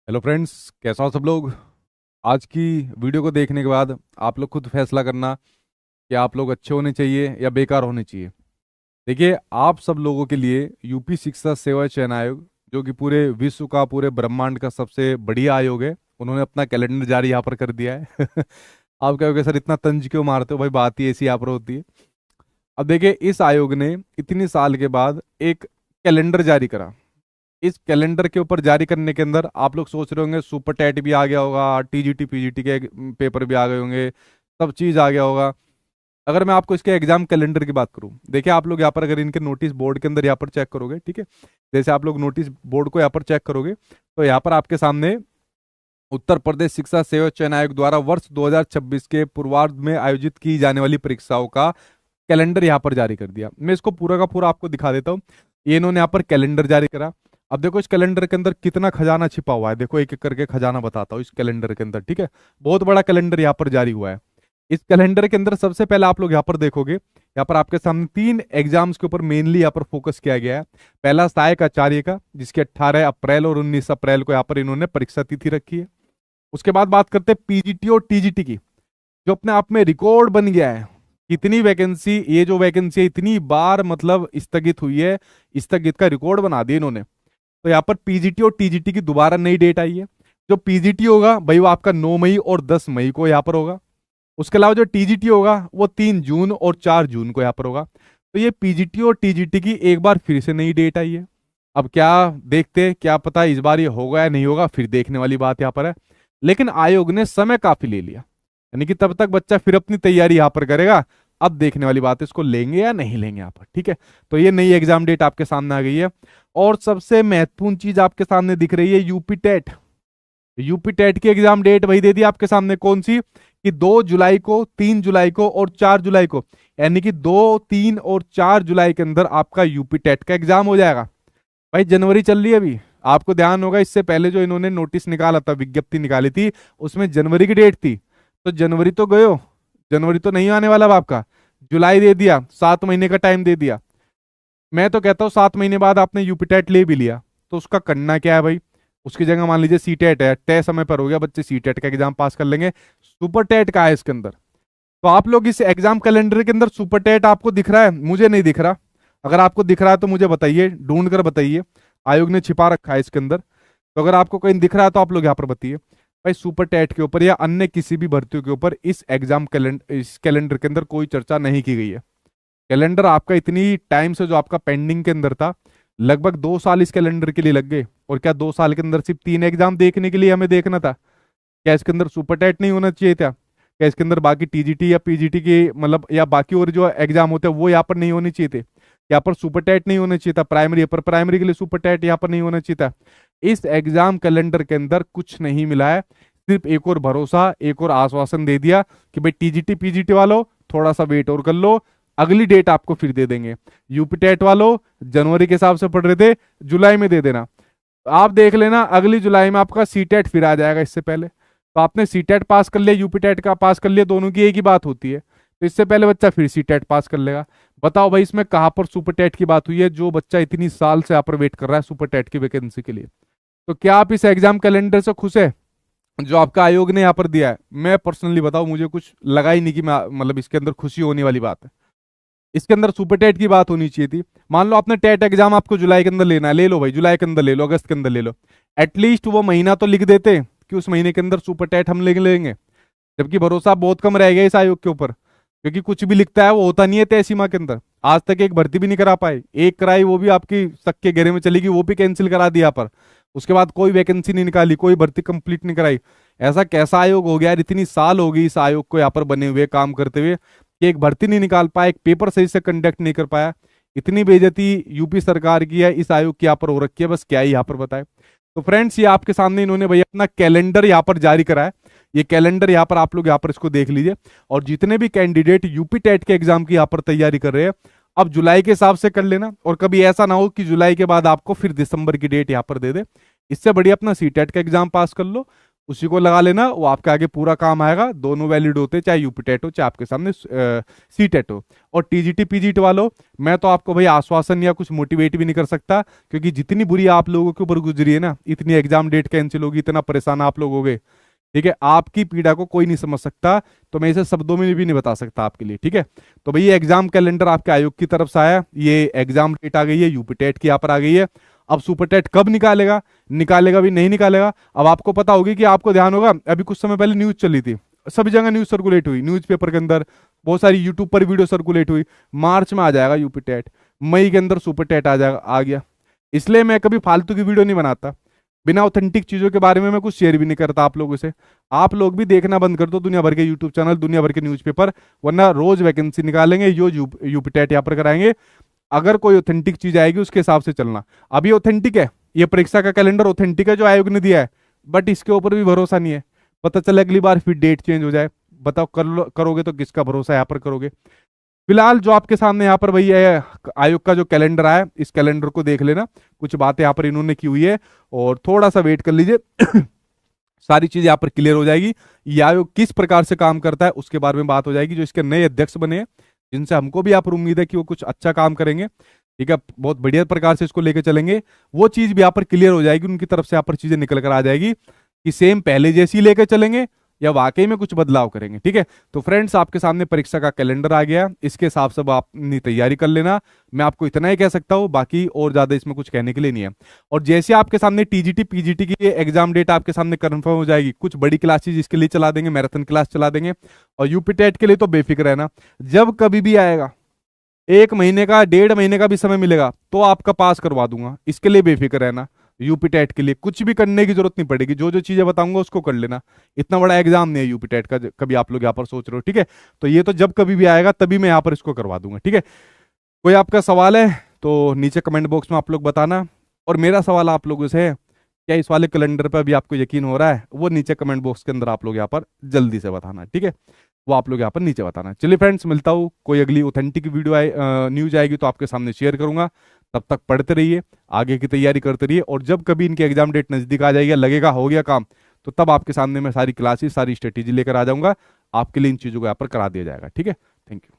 Hello friends, कैसा हो सब लोग। आज की वीडियो को देखने के बाद आप लोग खुद फैसला करना कि आप लोग अच्छे होने चाहिए या बेकार होने चाहिए। देखिए, आप सब लोगों के लिए यूपी शिक्षा सेवा चयन आयोग, जो कि पूरे विश्व का, पूरे ब्रह्मांड का सबसे बढ़िया आयोग है, उन्होंने अपना कैलेंडर जारी यहाँ पर कर दिया है। आप कहोगे सर इतना तंज क्यों मारते हो भाई, बात ही ऐसी यहाँ पर होती है। अब देखिए, इस आयोग ने इतनी साल के बाद एक कैलेंडर जारी करा। इस कैलेंडर के ऊपर जारी करने के अंदर आप लोग सोच रहे होंगे सुपर टैट भी आ गया होगा, टीजीटी पीजीटी के पेपर भी आ गए होंगे, सब चीज़ आ गया होगा। अगर मैं आपको इसके एग्जाम कैलेंडर की बात करूं, देखिए आप लोग यहाँ पर अगर इनके नोटिस बोर्ड के अंदर यहाँ पर चेक करोगे, ठीक है, जैसे आप लोग नोटिस बोर्ड को यहाँ पर चेक करोगे तो यहाँ पर आपके सामने उत्तर प्रदेश शिक्षा सेवा चयन आयोग द्वारा वर्ष 2026 के पूर्वार्ध में आयोजित की जाने वाली परीक्षाओं का कैलेंडर यहाँ पर जारी कर दिया। मैं इसको पूरा का पूरा आपको दिखा देता हूँ। ये इन्होंने यहाँ पर कैलेंडर जारी करा। अब देखो इस कैलेंडर के अंदर कितना खजाना छिपा हुआ है, देखो एक एक करके खजाना बताता हूँ इस कैलेंडर के अंदर, ठीक है। बहुत बड़ा कैलेंडर यहाँ पर जारी हुआ है। इस कैलेंडर के अंदर सबसे पहले आप लोग यहाँ पर देखोगे, यहाँ पर आपके सामने 3 एग्जाम्स के ऊपर मेनली यहाँ पर फोकस किया गया है। पहला सहायक आचार्य का, जिसके 18 अप्रैल और 19 अप्रैल को यहाँ पर इन्होंने परीक्षा तिथि रखी है। उसके बाद बात करते हैं पीजीटी और टीजीटी की, जो अपने आप में रिकॉर्ड बन गया है। कितनी वैकेंसी, ये जो वैकेंसी है इतनी बार मतलब स्थगित हुई है, स्थगित का रिकॉर्ड बना दिया इन्होंने। तो यहाँ पर पीजीटी और टीजीटी की दोबारा नई डेट आई है। जो पीजीटी होगा भाई वो आपका 9 मई और 10 मई को यहाँ पर होगा। उसके अलावा जो टीजीटी होगा वो 3 जून और 4 जून को यहाँ पर होगा। तो ये पीजीटी और टीजीटी की एक बार फिर से नई डेट आई है। अब क्या देखते, क्या पता इस बार ये होगा या नहीं होगा, फिर देखने वाली बात यहाँ पर है। लेकिन आयोग ने समय काफी ले लिया, यानी कि तब तक बच्चा फिर अपनी तैयारी यहाँ पर करेगा। अब देखने वाली बात है इसको लेंगे या नहीं लेंगे यहाँ पर, ठीक है। तो ये नई एग्जाम डेट आपके सामने आ गई है। और सबसे महत्वपूर्ण चीज आपके सामने दिख रही है, यूपी टेट। यूपी टेट की एग्जाम डेट वही दे दी आपके सामने, कौन सी, कि 2 जुलाई को, 3 जुलाई को और 4 जुलाई को, यानी कि 2, 3 और 4 जुलाई के अंदर आपका यूपी टेट का एग्जाम हो जाएगा। भाई जनवरी चल रही है अभी, आपको ध्यान होगा इससे पहले जो इन्होंने नोटिस निकाला था, विज्ञप्ति निकाली थी, उसमें जनवरी की डेट थी। तो जनवरी तो गयो, जनवरी तो नहीं आने वाला अब आपका। जुलाई दे दिया, 7 महीने का टाइम दे दिया। मैं तो कहता हूँ 7 महीने बाद आपने यूपी टेट ले भी लिया तो उसका करना क्या है भाई। उसकी जगह मान लीजिए सी टेट है, तय समय पर हो गया, बच्चे सी टेट का एग्जाम पास कर लेंगे। सुपर टेट का है इसके अंदर। तो आप लोग इस एग्जाम कैलेंडर के अंदर सुपर टेट आपको दिख रहा है, मुझे नहीं दिख रहा। अगर आपको दिख रहा है तो मुझे बताइए, ढूंढ कर बताइए। आयोग ने छिपा रखा है इसके अंदर, तो अगर आपको कहीं दिख रहा है तो आप लोग यहाँ पर बताइए। भाई सुपर टेट के ऊपर या अन्य किसी भी भर्तियों के ऊपर इस एग्जाम कैलेंडर, इस कैलेंडर के अंदर कोई चर्चा नहीं की गई है। कैलेंडर आपका इतनी टाइम से जो आपका पेंडिंग के अंदर था, लगभग 2 साल इस कैलेंडर के लिए लग गए। और क्या 2 साल के अंदर सिर्फ 3 एग्जाम देखने के लिए हमें देखना था? क्या इसके अंदर सुपर टेट नहीं होना चाहिए था? क्या इसके अंदर बाकी टीजीटी या पीजीटी की मतलब या बाकी और जो एग्जाम होते हैं वो यहाँ पर नहीं होने चाहिए थे? यहाँ पर सुपर टेट नहीं होना चाहिए था? प्राइमरी पर प्राइमरी के लिए सुपर टेट यहाँ पर नहीं होना चाहिए था? इस एग्जाम कैलेंडर के अंदर कुछ नहीं मिला है, सिर्फ एक और भरोसा, एक और आश्वासन दे दिया कि भाई टीजीटी पीजीटी वालों थोड़ा सा वेट और कर लो, अगली डेट आपको फिर दे देंगे। यूपी टेट वालों जनवरी के हिसाब से पढ़ रहे थे, जुलाई में दे देना। आप देख लेना अगली जुलाई में आपका सी टेट फिर आ जाएगा इससे पहले। तो आपने सी टेट पास कर लिया, यूपी टेट का पास कर लिया, दोनों की एक ही बात होती है। तो इससे पहले बच्चा फिर सी टेट पास कर लेगा। बताओ भाई इसमें कहाँ पर सुपर टेट की बात हुई है, जो बच्चा इतनी साल से यहाँ पर वेट कर रहा है सुपर टेट की वैकेंसी के लिए। तो क्या आप इस एग्जाम कैलेंडर से खुश है जो आपका आयोग ने यहाँ पर दिया है? मैं पर्सनली बताऊं, मुझे कुछ लगा ही नहीं कि मैं मतलब इसके अंदर खुशी होने वाली बात है। इसके अंदर सुपर टेट की बात होनी चाहिए थी। मान लो आपने टेट एग्जाम आपको जुलाई के अंदर लेना है, ले लो भाई, जुलाई के अंदर ले लो, अगस्त के अंदर ले लो। एटलीस्ट वो महीना तो लिख देते कि उस महीने के अंदर सुपर टेट हम ले लेंगे। जबकि भरोसा बहुत कम रह गया इस आयोग के ऊपर, क्योंकि कुछ भी लिखता है वो होता नहीं है तय सीमा के अंदर। आज तक एक भर्ती भी नहीं करा पाए, एक कराई वो भी आपकी शक के घेरे में चली गई, वो भी कैंसिल करा दिया पर। उसके बाद कोई वैकेंसी नहीं निकाली, कोई भर्ती कंप्लीट नहीं कराई। ऐसा कैसा आयोग हो गया यार, इतनी साल हो गई इस आयोग को यहाँ पर बने हुए, काम करते हुए, कि एक भर्ती नहीं निकाल पाया, एक पेपर सही से कंडक्ट नहीं कर पाया। इतनी बेइज्जती यूपी सरकार की है, इस आयोग की यहाँ पर हो रखी है, बस क्या ही यहाँ पर बताए। तो फ्रेंड्स ये आपके सामने इन्होंने भैया अपना कैलेंडर यहाँ पर जारी करा है। ये कैलेंडर यहाँ पर आप लोग यहाँ पर इसको देख लीजिए। और जितने भी कैंडिडेट यूपी टेट के एग्जाम की यहाँ पर तैयारी कर रहे हैं, अब जुलाई के हिसाब से कर लेना, और कभी ऐसा ना हो कि जुलाई के बाद आपको फिर दिसंबर की डेट यहाँ पर दे दे। इससे बढ़िया अपना सी टेट का एग्जाम पास कर लो, उसी को लगा लेना, वो आपके आगे पूरा काम आएगा। दोनों वैलिड होते हैं, चाहे यूपीटेट हो चाहे आपके सामने सीटेट हो। और टीजीटी पीजीटी वालों, मैं तो आपको भाई आश्वासन या कुछ मोटिवेट भी नहीं कर सकता, क्योंकि जितनी बुरी आप लोगों के ऊपर गुजरी है ना, इतनी एग्जाम डेट कैंसिल होगी, इतना परेशान आप लोग हो गए, ठीक है, आपकी पीड़ा को कोई नहीं समझ सकता। तो मैं इसे शब्दों में भी नहीं बता सकता आपके लिए, ठीक है। तो भाई ये एग्जाम कैलेंडर आपके आयोग की तरफ से आया, ये एग्जाम डेट आ गई है, यूपीटेट की यहाँ पर आ गई है। अब सुपरटेट कब निकालेगा, निकालेगा भी नहीं निकालेगा, अब आपको पता होगी कि आपको ध्यान होगा, अभी कुछ समय पहले न्यूज चली थी, सभी जगह न्यूज सर्कुलेट हुई, न्यूज़पेपर के अंदर बहुत सारी यूट्यूब पर वीडियो सर्कुलेट हुई, मार्च में आ जाएगा यूपीटेट, मई के अंदर सुपरटेट आ जाएगा, आ गया। इसलिए मैं कभी फालतू की वीडियो नहीं बनाता, बिना ऑथेंटिक चीजों के बारे में मैं कुछ शेयर भी नहीं करता आप लोगों से। आप लोग भी देखना बंद कर दो दुनिया भर के यूट्यूब चैनल, दुनिया भर के न्यूज़पेपर, वरना रोज वैकेंसी निकालेंगे, जो यूपीटेट यहाँ पर कराएंगे। अगर कोई ऑथेंटिक चीज आएगी उसके हिसाब से चलना। अभी ऑथेंटिक है, ये परीक्षा का कैलेंडर ऑथेंटिक है जो आयोग ने दिया है, बट इसके ऊपर भी भरोसा नहीं है, पता चला अगली बार फिर डेट चेंज हो जाए। बताओ करोगे तो किसका भरोसा यहाँ पर करोगे। फिलहाल जो आपके सामने यहाँ पर वही है, आयोग का जो कैलेंडर आया, इस कैलेंडर को देख लेना, कुछ बातें यहाँ पर इन्होंने की हुई है, और थोड़ा सा वेट कर लीजिए सारी चीज यहाँ पर क्लियर हो जाएगी। ये आयोग किस प्रकार से काम करता है उसके बारे में बात हो जाएगी। जो इसके नए अध्यक्ष बने हैं, जिनसे हमको भी यहाँ पर उम्मीद है कि वो कुछ अच्छा काम करेंगे, ठीक है, बहुत बढ़िया प्रकार से इसको लेके चलेंगे, वो चीज भी यहाँ पर क्लियर हो जाएगी, उनकी तरफ से यहाँ पर चीजें निकल कर आ जाएगी कि सेम पहले जैसी लेके चलेंगे या वाकई में कुछ बदलाव करेंगे, ठीक है। तो फ्रेंड्स, आपके सामने परीक्षा का कैलेंडर आ गया, इसके हिसाब से आप अपनी तैयारी कर लेना। मैं आपको इतना ही कह सकता हूँ, बाकी और ज्यादा इसमें कुछ कहने के लिए नहीं है। और जैसे आपके सामने टीजीटी पीजीटी की एग्जाम डेट आपके सामने कंफर्म हो जाएगी, कुछ बड़ी क्लासेज इसके लिए चला देंगे, मैराथन क्लास चला देंगे। और यूपीटेट के लिए तो बेफिक्र रहना, जब कभी भी आएगा, 1 महीने का 1.5 महीने का भी समय मिलेगा तो आपका पास करवा दूंगा, इसके लिए बेफिक्र रहना। यूपीटेट के लिए कुछ भी करने की जरूरत नहीं पड़ेगी, जो जो चीजें बताऊंगा उसको कर लेना। इतना बड़ा एग्जाम नहीं है यूपीटेट का, कभी आप लोग यहाँ पर सोच रहे हो, ठीक है। तो ये तो जब कभी भी आएगा तभी मैं यहाँ पर इसको करवा दूंगा, ठीक है। कोई आपका सवाल है तो नीचे कमेंट बॉक्स में आप लोग बताना। और मेरा सवाल आप लोगों से है, क्या इस वाले कैलेंडर पर अभी आपको यकीन हो रहा है, वो नीचे कमेंट बॉक्स के अंदर आप लोग यहाँ पर जल्दी से बताना, ठीक है, वो आप लोग यहाँ पर नीचे बताना। चलिए फ्रेंड्स, मिलता हूँ, कोई अगली ऑथेंटिक वीडियो न्यूज आएगी तो आपके सामने शेयर करूंगा। तब तक पढ़ते रहिए, आगे की तैयारी करते रहिए, और जब कभी इनकी एग्जाम डेट नजदीक आ जाएगी, लगेगा हो गया काम, तो तब आपके सामने मैं सारी क्लासेस, सारी स्ट्रेटेजी लेकर आ जाऊंगा, आपके लिए इन चीजों को यहाँ पर करा दिया जाएगा, ठीक है। Thank you.